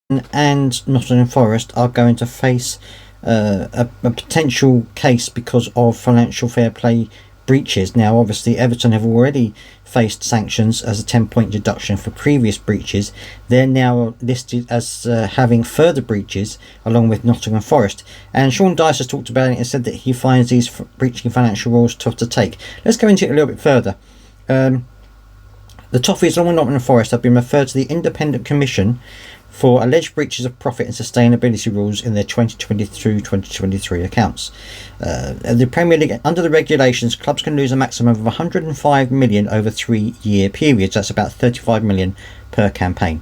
and Nottingham Forest are going to face a potential case because of financial fair play breaches. Now, obviously, Everton have already faced sanctions as a 10-point deduction for previous breaches. They're now listed as having further breaches along with Nottingham Forest. And Sean Dyche has talked about it and said that he finds these breaching financial rules tough to take. Let's go into it a little bit further. The Toffees, along with Nottingham Forest, have been referred to the Independent Commission for alleged breaches of profit and sustainability rules in their 2022-2023 accounts. The Premier League, under the regulations, clubs can lose a maximum of 105 million over 3-year periods. That's about 35 million per campaign.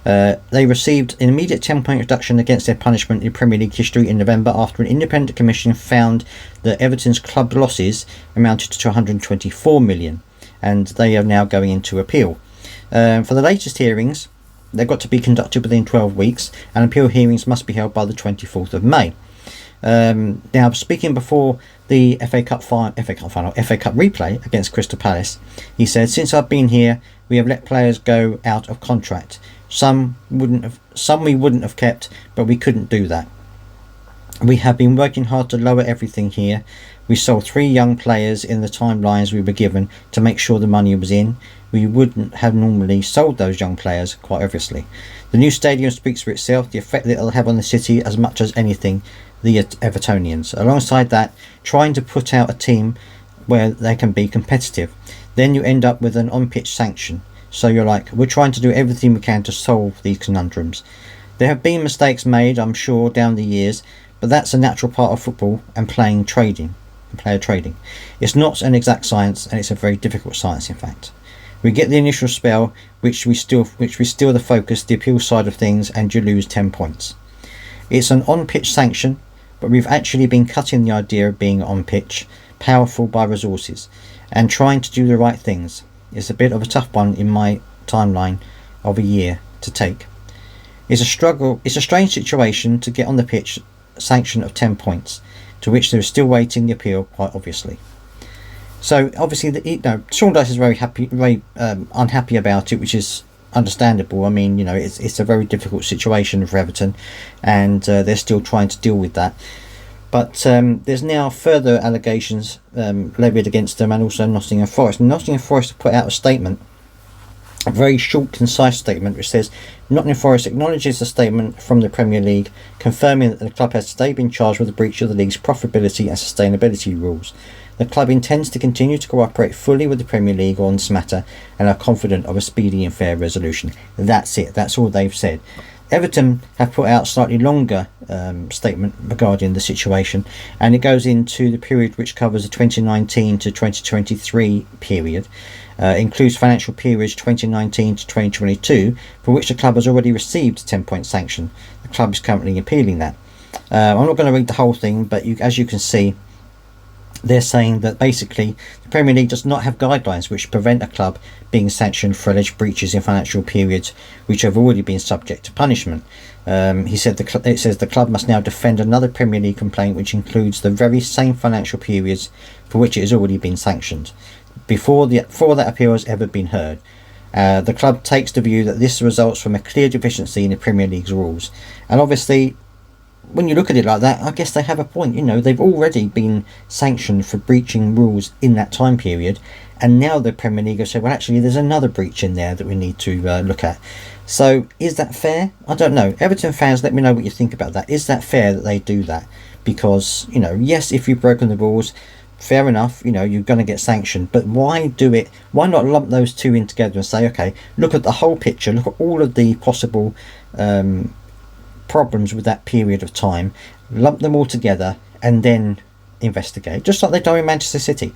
They received an immediate 10-point reduction against their punishment in Premier League history in November after an independent commission found that Everton's club losses amounted to 124 million, and they are now going into appeal. For the latest hearings, they've got to be conducted within 12 weeks, and appeal hearings must be held by the 24th of May. Now, speaking before the FA Cup replay against Crystal Palace, he said, "Since I've been here, we have let players go out of contract. Some we wouldn't have kept, but we couldn't do that. We have been working hard to lower everything here. We sold 3 young players in the timelines we were given to make sure the money was in. We wouldn't have normally sold those young players, quite obviously. The new stadium speaks for itself, the effect that it'll have on the city as much as anything, the Evertonians. Alongside that, trying to put out a team where they can be competitive. Then you end up with an on-pitch sanction. So you're like, we're trying to do everything we can to solve these conundrums. There have been mistakes made, I'm sure, down the years, but that's a natural part of football and player trading. It's not an exact science, and it's a very difficult science, in fact. We get the initial spell, which we steal the focus, the appeal side of things, and you lose 10 points. It's an on-pitch sanction, but we've actually been cutting the idea of being on-pitch, powerful by resources, and trying to do the right things. It's a bit of a tough one in my timeline of a year to take. It's a struggle. It's a strange situation to get on the pitch sanction of 10 points, to which they're still waiting the appeal, quite obviously." So obviously, Sean Dyche is very unhappy about it, which is understandable. I mean, it's a very difficult situation for Everton, and they're still trying to deal with that. But there's now further allegations levied against them, and also Nottingham Forest. Nottingham Forest have put out a statement, a very short, concise statement, which says, "Nottingham Forest acknowledges the statement from the Premier League confirming that the club has today been charged with a breach of the league's profitability and sustainability rules. The club intends to continue to cooperate fully with the Premier League on this matter and are confident of a speedy and fair resolution." That's it. That's all they've said. Everton have put out a slightly longer statement regarding the situation, and it goes into the period which covers the 2019 to 2023 period. Includes financial periods 2019 to 2022, for which the club has already received a 10-point sanction. The club is currently appealing that. I'm not going to read the whole thing, but as you can see, they're saying that basically the Premier League does not have guidelines which prevent a club being sanctioned for alleged breaches in financial periods which have already been subject to punishment. He said it says the club must now defend another Premier League complaint which includes the very same financial periods for which it has already been sanctioned, before that appeal has ever been heard. The club takes the view that this results from a clear deficiency in the Premier League's rules. And obviously, when you look at it like that, I guess they have a point. They've already been sanctioned for breaching rules in that time period, and now the Premier League have said, well, actually, there's another breach in there that we need to look at. So, is that fair? I don't know. Everton fans, let me know what you think about that. Is that fair that they do that? Because, yes, if you've broken the rules, fair enough, you're going to get sanctioned. But why do it? Why not lump those two in together and say, okay, look at the whole picture, look at all of the possible problems with that period of time, lump them all together, and then investigate, just like they've done in Manchester City.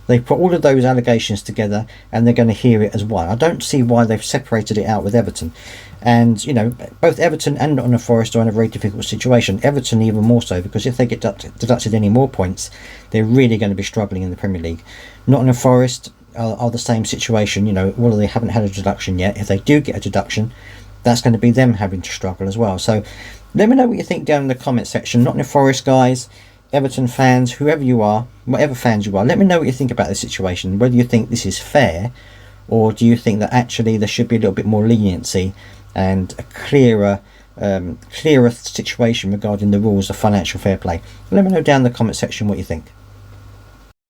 They put all of those allegations together, and they're going to hear it as one. I don't see why they've separated it out with Everton. And both Everton and Nottingham Forest are in a very difficult situation. Everton even more so, because if they get deducted any more points, they're really going to be struggling in the Premier League. Nottingham Forest are the same situation. Well, they haven't had a deduction yet. If they do get a deduction, that's going to be them having to struggle as well. So let me know what you think down in the comment section. Nottingham Forest guys, Everton fans, whoever you are, whatever fans you are, let me know what you think about this situation. Whether you think this is fair, or do you think that actually there should be a little bit more leniency and a clearer clearer situation regarding the rules of financial fair play. Let me know down in the comment section what you think.